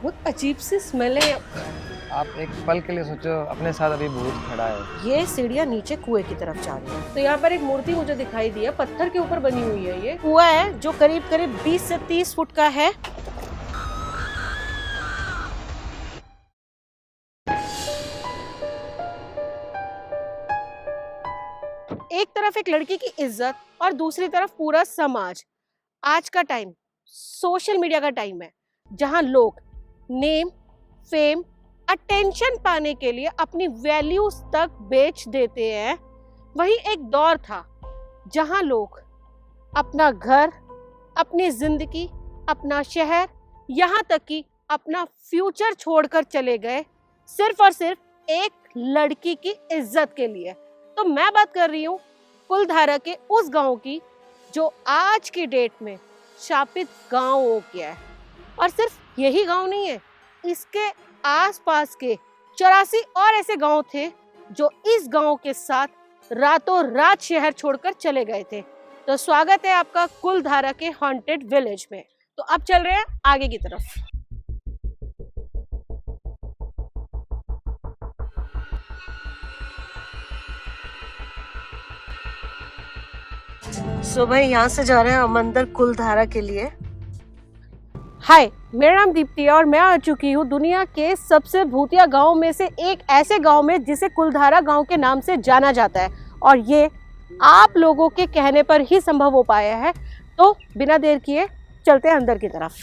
बहुत अजीब सी स्मेल है। आप एक पल के लिए सोचो अपने साथ अभी भूत खड़ा है। ये सीढ़ियाँ नीचे कुएं की तरफ जा रही है। तो यहाँ पर एक मूर्ति मुझे दिखाई दी है, पत्थर के ऊपर बनी हुई है। ये कुआं है जो करीब करीब 20 से 30 फुट का है। एक तरफ एक लड़की की इज्जत और दूसरी तरफ पूरा समाज। आज का टाइम सोशल मीडिया का टाइम है, जहां लोग नेम, फेम, अटेंशन पाने के लिए अपनी वैल्यूज तक बेच देते हैं। वही एक दौर था जहां लोग अपना घर, अपनी जिंदगी, अपना शहर, यहाँ तक कि अपना फ्यूचर छोड़कर चले गए सिर्फ और सिर्फ एक लड़की की इज्जत के लिए। तो मैं बात कर रही हूँ कुलधारा के उस गांव की जो आज की डेट में शापित गांव हो गया है। और सिर्फ यही गांव नहीं है, इसके आसपास के 84 और ऐसे गांव थे जो इस गांव के साथ रातों रात शहर छोड़कर चले गए थे। तो स्वागत है आपका कुलधारा के हॉन्टेड विलेज में। तो अब चल रहे हैं आगे की तरफ। सो भाई यहाँ से जा रहे हैं हम अंदर कुलधारा के लिए। हाय, मेरा नाम दीप्ति है और मैं आ चुकी हूँ दुनिया के सबसे भूतिया गांव में से एक ऐसे गांव में जिसे कुलधारा गांव के नाम से जाना जाता है। और ये आप लोगों के कहने पर ही संभव हो पाया है। तो बिना देर किए चलते हैं अंदर की तरफ।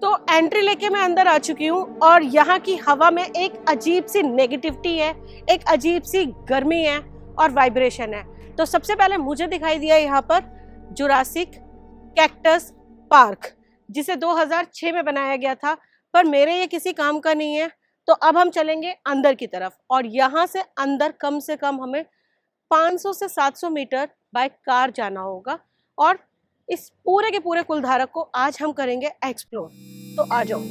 तो एंट्री लेके मैं अंदर आ चुकी हूँ और यहाँ की हवा में एक अजीब सी नेगेटिविटी है, एक अजीब सी गर्मी है और वाइब्रेशन है। तो सबसे पहले मुझे दिखाई दिया यहाँ पर जुरासिक कैक्टस पार्क, जिसे 2006 में बनाया गया था, पर मेरे ये किसी काम का नहीं है। तो अब हम चलेंगे अंदर की तरफ और यहाँ से अंदर कम से कम हमें 500 से 700 मीटर बाय कार जाना होगा। और इस पूरे के पूरे कुलधारा को आज हम करेंगे एक्सप्लोर। तो आ जाओ।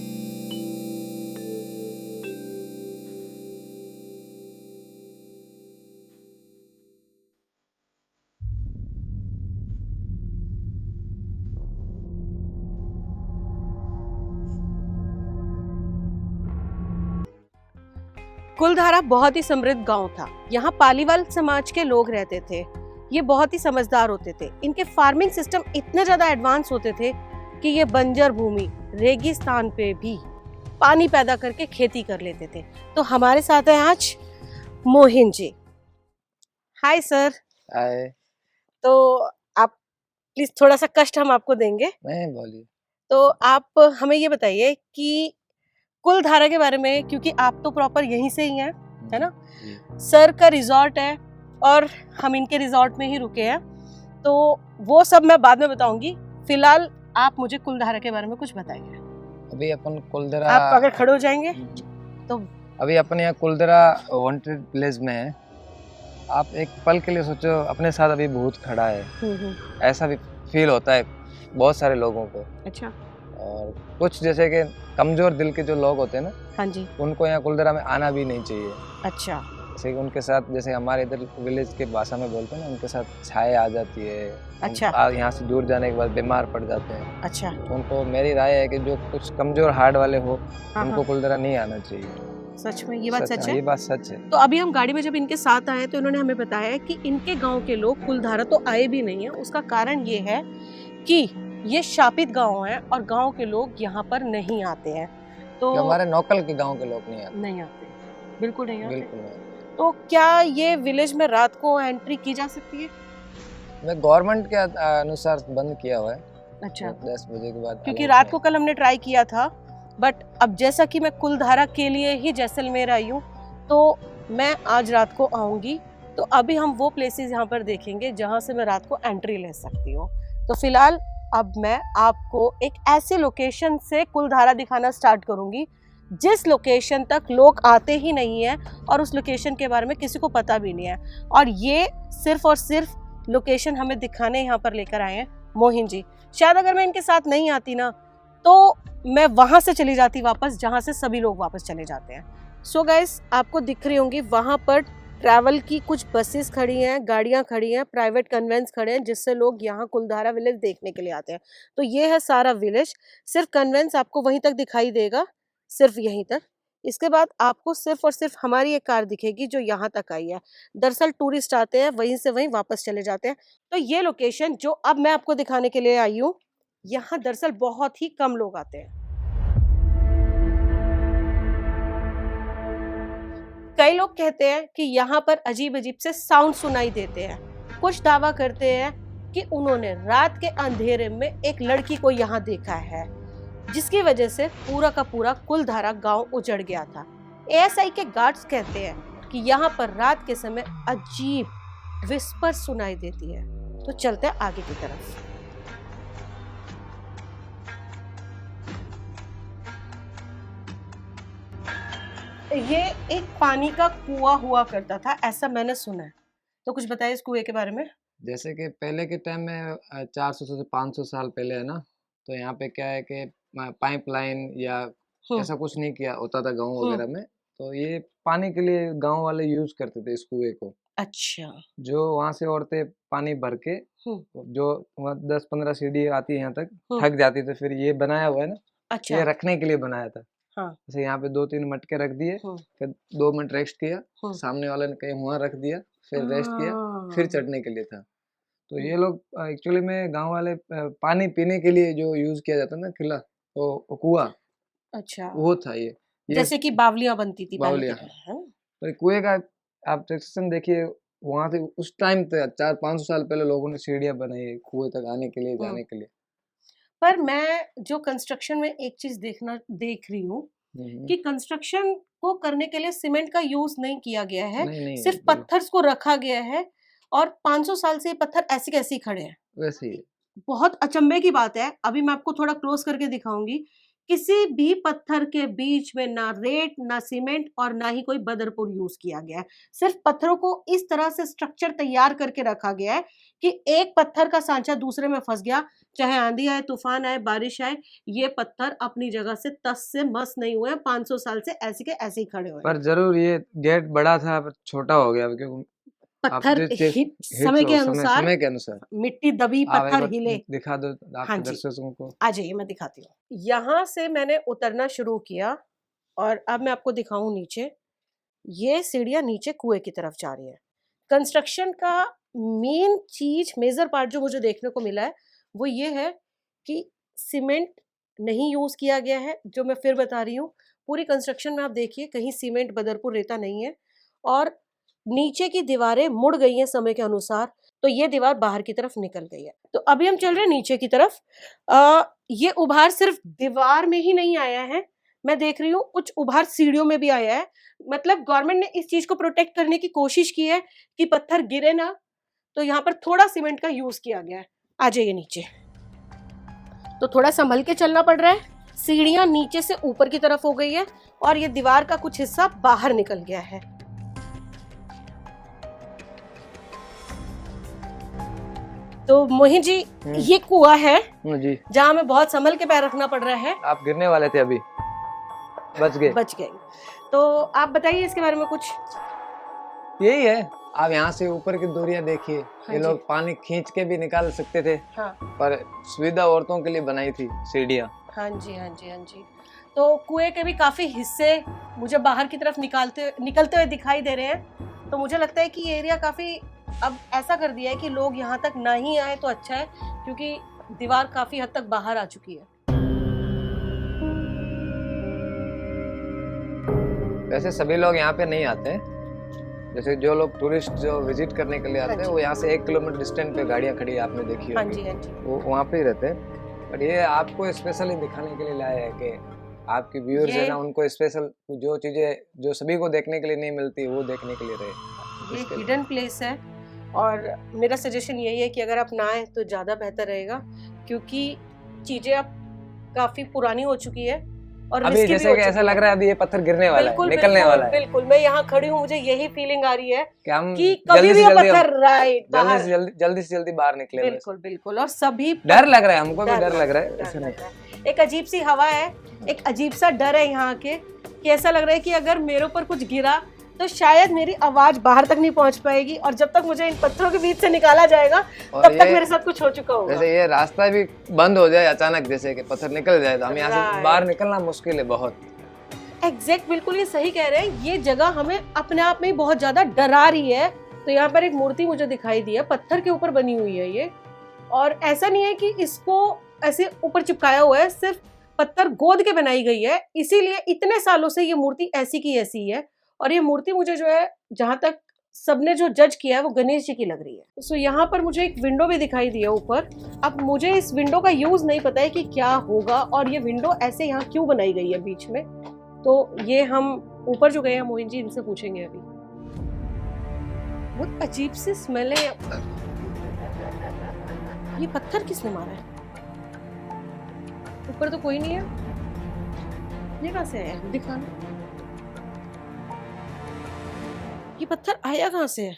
कुलधारा बहुत ही समृद्ध गांव था। यहाँ पालीवाल समाज के लोग रहते थे। ये बहुत ही समझदार होते थे। इनके फार्मिंग सिस्टम इतने ज्यादा एडवांस होते थे कि ये बंजर भूमि, रेगिस्तान पे भी पानी पैदा करके खेती कर लेते थे। तो हमारे साथ है आज मोहिन जी। Hi sir. आए तो आप प्लीज थोड़ा सा कष्ट हम आपको देंगे। नहीं बोलिए। तो आप हमें ये बताइए कि कुलधारा के बारे में, क्योंकि आप तो प्रॉपर यहीं से ही हैं, है ना? सर का रिजॉर्ट है और हम इनके रिजॉर्ट में ही रुके हैं। तो वो सब मैं बाद में बताऊंगी। फिलहाल आप मुझे कुलधारा के बारे में कुछ बताइए। अभी अपन कुलधारा, आप अगर खड़े हो जाएंगे तो। अभी अपन यहाँ कुलधारा वांटेड विलेज में है। आप एक पल के लिए सोचो अपने साथ अभी भूत खड़ा है। ऐसा भी फील होता है बहुत सारे लोगों को। अच्छा। और कुछ जैसे कि कमजोर दिल के जो लोग होते हैं ना, हाँ जी, उनको यहाँ कुलधारा में आना भी नहीं चाहिए। अच्छा। जैसे कि उनके साथ, जैसे हमारे इधर विलेज के भाषा में बोलते हैं ना, उनके साथ छाए आ जाती है। अच्छा। यहाँ से दूर जाने के बाद बीमार पड़ जाते हैं। अच्छा। तो उनको मेरी राय है कि जो कुछ कमजोर हार्ट वाले हो, हाँ, उनको हाँ। कुलधारा नहीं आना चाहिए। सच में ये बात सच है? ये बात सच है। तो अभी हम गाड़ी में जब इनके साथ आए तो इन्होंने हमें बताया कि इनके गांव के लोग कुलधारा तो आए भी नहीं है। उसका कारण ये है कि ये शापित गांव है और गांव के लोग यहाँ पर नहीं आते हैं। तो हमारे नौकल के गांव के लोग नहीं आते। बिल्कुल नहीं आते। बिल्कुल नहीं। तो क्या ये विलेज में रात को एंट्री की जा सकती है? मैं गवर्नमेंट के अनुसार बंद किया हुआ है। अच्छा। 10 बजे के बाद। क्योंकि रात को कल हमने ट्राई किया था, बट अब जैसा कि मैं कुलधारा के लिए ही जैसलमेर आई हूँ, तो मैं आज रात को आऊँगी। तो अभी हम वो प्लेसेस यहाँ पर देखेंगे जहाँ से मैं रात को एंट्री ले सकती हूँ। तो फिलहाल अब मैं आपको एक ऐसे लोकेशन से कुलधारा दिखाना स्टार्ट करूँगी जिस लोकेशन तक लोग आते ही नहीं हैं और उस लोकेशन के बारे में किसी को पता भी नहीं है। और ये सिर्फ और सिर्फ लोकेशन हमें दिखाने यहाँ पर लेकर आए हैं मोहिन जी। शायद अगर मैं इनके साथ नहीं आती ना, तो मैं वहाँ से चली जाती वापस जहाँ से सभी लोग वापस चले जाते हैं। सो गाइस, आपको दिख रही होंगी वहाँ पर ट्रैवल की कुछ बसेस खड़ी हैं, गाड़ियां खड़ी हैं, प्राइवेट कन्वेंस खड़े हैं, जिससे लोग यहाँ कुलधारा विलेज देखने के लिए आते हैं। तो ये है सारा विलेज। सिर्फ कन्वेंस आपको वहीं तक दिखाई देगा, सिर्फ यहीं तक। इसके बाद आपको सिर्फ और सिर्फ हमारी एक कार दिखेगी जो यहाँ तक आई है। दरअसल टूरिस्ट आते हैं, वहीं से वहीं वापस चले जाते हैं। तो ये लोकेशन जो अब मैं आपको दिखाने के लिए आई हूँ, यहाँ दरअसल बहुत ही कम लोग आते हैं। कई लोग कहते हैं कि यहाँ पर अजीब अजीब से साउंड सुनाई देते हैं। कुछ दावा करते हैं कि उन्होंने रात के अंधेरे में एक लड़की को यहाँ देखा है, जिसकी वजह से पूरा का पूरा कुलधारा गांव उजड़ गया था। एएसआई के गार्ड्स कहते हैं कि यहाँ पर रात के समय अजीब विस्पर सुनाई देती है। तो चलते हैं आगे की तरफ। ये एक पानी का कुआं हुआ करता था, ऐसा मैंने सुना है। तो कुछ बताइए इस कुएं के बारे में। जैसे कि पहले के टाइम में 400 से 500 साल पहले है ना, तो यहाँ पे क्या है कि पाइपलाइन या ऐसा कुछ नहीं किया होता था गांव वगैरह में। तो ये पानी के लिए गांव वाले यूज करते थे इस कुएं को। अच्छा। जो वहां से औरतें पानी भर के जो 10-15 सीढ़ी आती है यहाँ तक, थक जाती थी, फिर ये बनाया हुआ है ना। अच्छा। ये रखने के लिए बनाया था। हाँ। जैसे यहाँ पे 2-3 मटके रख दिए, फिर 2 मिनट रेस्ट किया, सामने वाले ने कहीं वहां रख दिया, फिर रेस्ट किया, फिर चढ़ने के लिए था। तो ये लोग एक्चुअली में गांव वाले पानी पीने के लिए जो यूज किया जाता ना किला, वो कुआं। अच्छा। वो था ये जैसे कि बावलियां बनती थी। बावलियां। तो कुएं का आप सिस्टम देखिए, वहां से उस टाइम पे 400-500 साल पहले लोगों ने सीढ़ियां बनाई कुएं तक आने के लिए, जाने के लिए। पर मैं जो कंस्ट्रक्शन में एक चीज देख रही हूँ कि कंस्ट्रक्शन को करने के लिए सीमेंट का यूज नहीं किया गया है। नहीं, सिर्फ पत्थर को रखा गया है और 500 साल से ये पत्थर ऐसे कैसे खड़े हैं। वैसे ही बहुत अचंभे की बात है। अभी मैं आपको थोड़ा क्लोज करके दिखाऊंगी। किसी भी पत्थर के बीच में ना रेत, ना सीमेंट और ना ही कोई बदरपुर यूज किया गया है। सिर्फ पत्थरों को इस तरह से स्ट्रक्चर तैयार करके रखा गया है कि एक पत्थर का सांचा दूसरे में फंस गया, चाहे आंधी आए, तूफान आए, बारिश आए, ये पत्थर अपनी जगह से तस से मस नहीं हुए। 500 साल से ऐसे के ऐसे ही खड़े हुए। पर जरूर ये गेट बड़ा था, छोटा हो गया क्योंकि पत्थर समय के अनुसार मिट्टी दबी, पत्थर हिले। दिखा दो आपके दर्शकों को। आ जाइए, मैं दिखाती हूँ। यहाँ से मैंने उतरना शुरू किया और अब मैं आपको दिखाऊं नीचे। ये सीढ़ियाँ नीचे कुएं की तरफ जा रही है। कंस्ट्रक्शन का मेन चीज, मेजर पार्ट जो मुझे देखने को मिला है वो ये है कि सीमेंट नहीं यूज किया गया है। जो मैं फिर बता रही हूँ, पूरी कंस्ट्रक्शन में आप देखिए कहीं सीमेंट, बदरपुर, रेता नहीं है। और नीचे की दीवारें मुड़ गई हैं समय के अनुसार, तो ये दीवार बाहर की तरफ निकल गई है। तो अभी हम चल रहे हैं नीचे की तरफ। ये उभार सिर्फ दीवार में ही नहीं आया है, मैं देख रही हूँ कुछ उभार सीढ़ियों में भी आया है। मतलब गवर्नमेंट ने इस चीज को प्रोटेक्ट करने की कोशिश की है कि पत्थर गिरे ना, तो यहाँ पर थोड़ा सीमेंट का यूज किया गया है। आ जाइए नीचे। तो थोड़ा संभल के चलना पड़ रहा है। सीढ़ियां नीचे से ऊपर की तरफ हो गई है और ये दीवार का कुछ हिस्सा बाहर निकल गया है। तो मोहित जी, ये कुआं है जी, जहाँ हमें बहुत संभल के पैर रखना पड़ रहा है। आप गिरने वाले थे, अभी बच गए। तो आप बताइए इसके बारे में कुछ। यही है, आप यहाँ से ऊपर की दूरियां देखिए। हाँ, ये लोग पानी खींच के भी निकाल सकते थे। हाँ। पर सुविधा औरतों के लिए बनाई थी सीढ़ियाँ। हाँ जी। तो कुएं के भी काफी हिस्से मुझे बाहर की तरफ निकलते हुए दिखाई दे रहे हैं। तो मुझे लगता है कि ये एरिया काफी अब ऐसा कर दिया है कि लोग यहाँ तक ना ही आए तो अच्छा है, क्योंकि दीवार काफी हद तक बाहर आ चुकी है। वैसे सभी लोग यहाँ पे नहीं आते हैं। जैसे जो लोग टूरिस्ट जो विजिट करने के लिए आते हैं, वो यहाँ से 1 किलोमीटर डिस्टेंस पे गाड़ियाँ खड़ी आपने देखी होगी। हाँ जी। वो वहाँ पे ही रहते हैं। पर ये आपको स्पेशली दिखाने के लिए लाया है कि आपके व्यूअर्स है ना, उनको स्पेशल जो चीजें जो सभी को देखने के लिए नहीं मिलती, वो देखने के लिए रहे। ये हिडन प्लेस है और मेरा सजेशन यही है कि अगर आप ना आए तो ज़्यादा बेहतर रहेगा, क्योंकि चीज़ें अब काफ़ी पुरानी हो चुकी है और अभी जैसे कि ऐसा लग रहा है अभी ये पत्थर गिरने वाला है, निकलने वाला है। बिल्कुल, मैं यहाँ खड़ी हूँ, मुझे यही फीलिंग आ रही है कि कभी भी ये पत्थर जल्दी से जल्दी बाहर निकले। बिल्कुल। और सभी डर लग रहा है, हमको भी डर लग रहा है। ऐसा नहीं, एक अजीब सी हवा है, एक अजीब सा डर है यहाँ के, कि ऐसा लग रहा है कि अगर मेरे ऊपर कुछ गिरा तो शायद मेरी आवाज बाहर तक नहीं पहुंच पाएगी, और जब तक मुझे इन पत्थरों के बीच से निकाला जाएगा तब तक मेरे साथ कुछ हो चुका होगा। जैसे ये रास्ता भी बंद हो जाए अचानक, जैसे कि पत्थर निकल जाए तो हम यहाँ से बाहर निकलना मुश्किल है बहुत। एग्जैक्ट, बिल्कुल ये सही कह रहे हैं। ये जगह हमें अपने आप में ही बहुत ज्यादा डरा रही है। तो यहाँ पर एक मूर्ति मुझे दिखाई दी है, पत्थर के ऊपर बनी हुई है ये, और ऐसा नहीं है कि इसको ऐसे ऊपर चिपकाया हुआ है, सिर्फ पत्थर गोद के बनाई गई है, इसीलिए इतने सालों से ये मूर्ति ऐसी की ऐसी है। और ये मूर्ति मुझे जो है, जहां तक सबने जो जज किया है, वो गणेश जी की लग रही है। सो यहाँ पर मुझे एक विंडो भी दिखाई दी है ऊपर। अब मुझे इस विंडो का यूज नहीं पता है कि क्या होगा, और ये विंडो ऐसे यहाँ क्यों बनाई गई है बीच में। तो ये हम ऊपर जो गए हैं मोहिन जी, इनसे पूछेंगे अभी। बहुत अजीब सी स्मेल है। ये पत्थर किसने मारा है? ऊपर तो कोई नहीं है, ये कहां से आया? दिखाना, ये पत्थर आया कहां से है?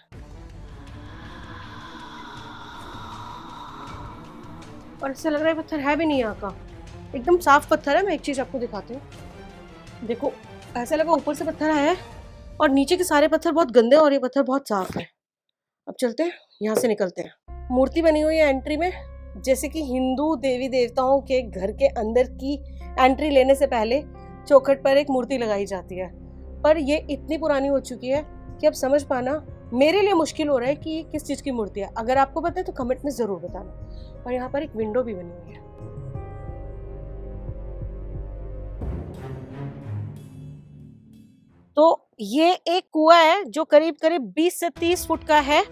और ऐसा लग रहा है पत्थर है भी नहीं यहाँ का, एकदम साफ पत्थर है। मैं एक चीज आपको दिखाती हूँ, देखो ऐसा लगा ऊपर से पत्थर आया है और नीचे के सारे पत्थर बहुत गंदे और ये पत्थर बहुत साफ है। अब चलते हैं, यहाँ से निकलते हैं। मूर्ति बनी हुई है एंट्री में, जैसे कि हिंदू देवी देवताओं के घर के अंदर की एंट्री लेने से पहले चौखट पर एक मूर्ति लगाई जाती है। पर ये इतनी पुरानी हो चुकी है कि अब समझ पाना मेरे लिए मुश्किल हो रहा है कि ये किस चीज़ की मूर्ति है। अगर आपको पता है तो कमेंट में ज़रूर बताना। और यहाँ पर एक विंडो भी बनी हुई है। तो ये एक कुआं है जो करीब करीब 20 से 30 फुट का है।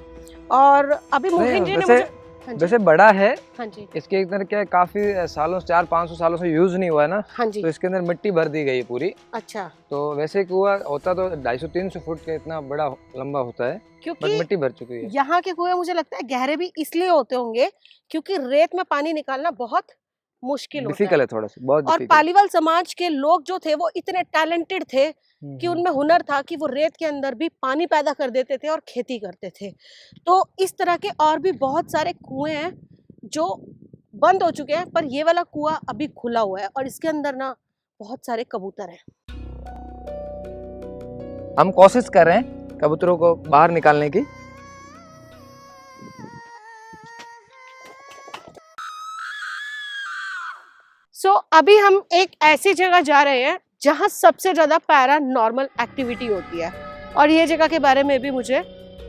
और अभी मोहिन जी ने मुझे वैसे बड़ा है। हाँ जी। इसके अंदर क्या काफी सालों 400-500 सालों से यूज नहीं हुआ है ना। हाँ जी। तो इसके अंदर मिट्टी भर दी गई है पूरी। अच्छा। तो वैसे कुआं होता तो 250-300 फुट के इतना बड़ा लंबा होता है, क्योंकि मिट्टी भर चुकी है। यहाँ के कुएं मुझे लगता है गहरे भी इसलिए होते होंगे क्योंकि रेत में पानी निकालना बहुत मुश्किल होता है। थोड़ा सा, बहुत और पालीवाल समाज के लोग जो थे वो इतने टैलेंटेड थे कि उनमें हुनर था कि वो रेत के अंदर भी पानी पैदा कर देते थे और खेती करते थे। तो इस तरह के और भी बहुत सारे कुएं हैं जो बंद हो चुके हैं, पर ये वाला कुआं अभी खुला हुआ है और इसके अंदर ना बहुत सारे कबूतर हैं। हम कोशिश कर रहे हैं कबूतरों को बाहर निकालने की। अभी हम एक ऐसी जगह जा रहे हैं जहां सबसे ज्यादा पैरानॉर्मल एक्टिविटी होती है, और ये जगह के बारे में भी मुझे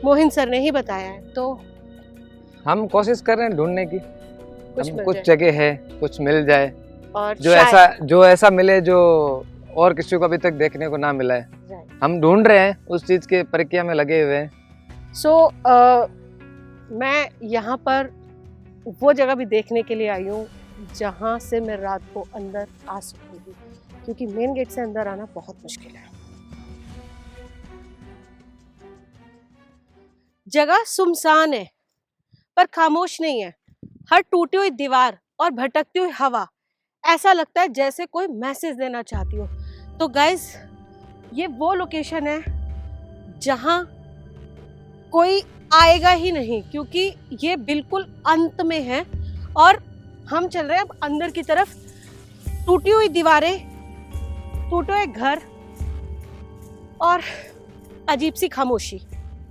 मोहिन सर ने ही बताया है। तो हम कोशिश कर रहे हैं ढूंढने की, कुछ जगह है, कुछ मिल जाए, और जो ऐसा मिले जो और किसी को अभी तक देखने को ना मिला है। हम ढूंढ रहे हैं, उस चीज के प्रक्रिया में लगे हुए हैं। मैं यहाँ पर वो जगह भी देखने के लिए आई हूँ जहाँ से मैं रात को अंदर आ सकूंगी, क्योंकि मेन गेट से अंदर आना बहुत मुश्किल है। जगह सुनसान है पर खामोश नहीं है। हर टूटी हुई दीवार और भटकती हुई हवा ऐसा लगता है जैसे कोई मैसेज देना चाहती हो। तो गाइस, ये वो लोकेशन है जहां कोई आएगा ही नहीं, क्योंकि ये बिल्कुल अंत में है और हम चल रहे हैं अब अंदर की तरफ। टूटी हुई दीवारें, टूटे हुए घर और अजीब सी खामोशी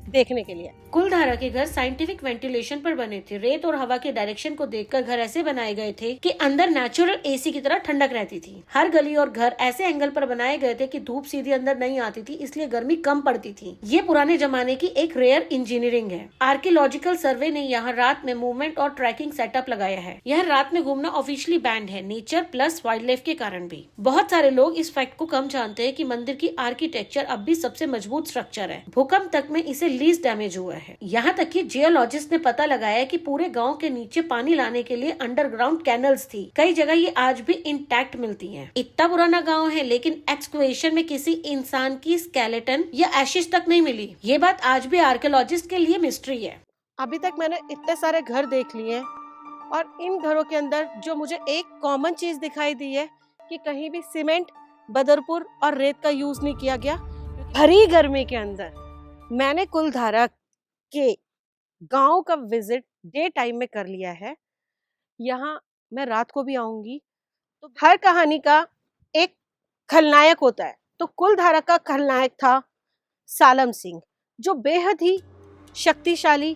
देखने के लिए। कुलधारा के घर साइंटिफिक वेंटिलेशन पर बने थे। रेत और हवा के डायरेक्शन को देखकर घर ऐसे बनाए गए थे कि अंदर नेचुरल एसी की तरह ठंडक रहती थी। हर गली और घर ऐसे एंगल पर बनाए गए थे कि धूप सीधे अंदर नहीं आती थी, इसलिए गर्मी कम पड़ती थी। ये पुराने जमाने की एक रेयर इंजीनियरिंग है। आर्कियोलॉजिकल सर्वे ने यहाँ रात में मूवमेंट और ट्रैकिंग सेटअप लगाया है। यह रात में घूमना ऑफिशियली बैंड है, नेचर प्लस वाइल्ड लाइफ के कारण भी। बहुत सारे लोग इस फैक्ट को कम जानते हैं कि मंदिर की आर्किटेक्चर अब भी सबसे मजबूत स्ट्रक्चर है। भूकंप तक में इसे लीस्ट डैमेज हुआ है। यहाँ तक कि जियोलॉजिस्ट ने पता लगाया कि पूरे गांव के नीचे पानी लाने के लिए अंडरग्राउंड कैनल्स थी। कई जगह ये आज भी इंटैक्ट मिलती हैं। इतना पुराना गांव है लेकिन एक्सकवेशन में किसी इंसान की स्केलेटन या एशिश तक नहीं मिली। ये बात आज भी आर्कियोलॉजिस्ट के लिए मिस्ट्री है। अभी तक मैंने इतने सारे घर देख लिए और इन घरों के अंदर जो मुझे एक कॉमन चीज दिखाई दी है कि कहीं भी सीमेंट, बदरपुर और रेत का यूज नहीं किया गया। भरी गर्मी के अंदर मैंने कुलधारा के गांव का विजिट डे टाइम में कर लिया है। यहाँ मैं रात को भी आऊंगी। तो हर कहानी का एक खलनायक होता है, तो कुलधारा का खलनायक था सालम सिंह, जो बेहद ही शक्तिशाली,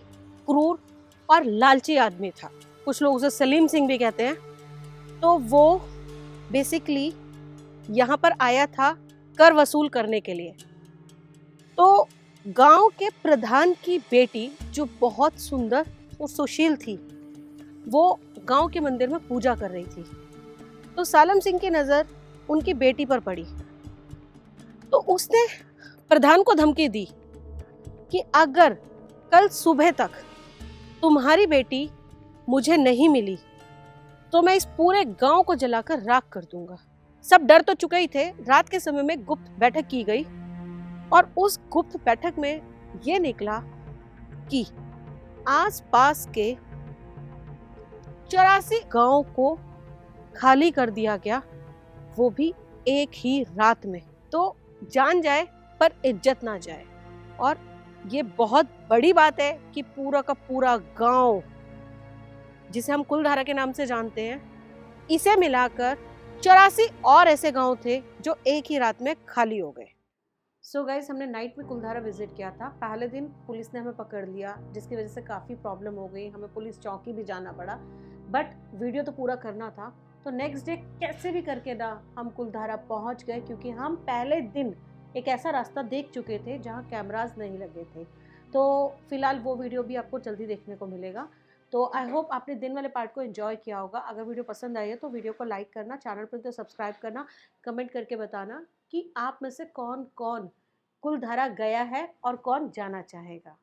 क्रूर और लालची आदमी था। कुछ लोग उसे सलीम सिंह भी कहते हैं। तो वो बेसिकली यहाँ पर आया था कर वसूल करने के लिए। तो गांव के प्रधान की बेटी, जो बहुत सुंदर और सुशील थी, वो गांव के मंदिर में पूजा कर रही थी। तो सालम सिंह की नजर उनकी बेटी पर पड़ी। तो उसने प्रधान को धमकी दी कि अगर कल सुबह तक तुम्हारी बेटी मुझे नहीं मिली तो मैं इस पूरे गांव को जलाकर राख कर दूंगा। सब डर तो चुके ही थे। रात के समय में गुप्त बैठक की गई और उस गुप्त बैठक में यह निकला कि आसपास के 84 गांव को खाली कर दिया गया, वो भी एक ही रात में। तो जान जाए पर इज्जत ना जाए। और ये बहुत बड़ी बात है कि पूरा का पूरा गांव, जिसे हम कुलधारा के नाम से जानते हैं, इसे मिलाकर 84 और ऐसे गांव थे जो एक ही रात में खाली हो गए। सो गाइस, हमने नाइट में कुलधारा विजिट किया था। पहले दिन पुलिस ने हमें पकड़ लिया, जिसकी वजह से काफ़ी प्रॉब्लम हो गई। हमें पुलिस चौकी भी जाना पड़ा, बट वीडियो तो पूरा करना था। तो नेक्स्ट डे कैसे भी करके ना हम कुलधारा पहुंच गए, क्योंकि हम पहले दिन एक ऐसा रास्ता देख चुके थे जहां कैमरास नहीं लगे थे। तो फिलहाल वो वीडियो भी आपको जल्दी देखने को मिलेगा। तो आई होप आपने दिन वाले पार्ट को एंजॉय किया होगा। अगर वीडियो पसंद आई है तो वीडियो को लाइक करना, चैनल पर तो सब्सक्राइब करना, कमेंट करके बताना कि आप में से कौन कौन कुलधारा गया है और कौन जाना चाहेगा।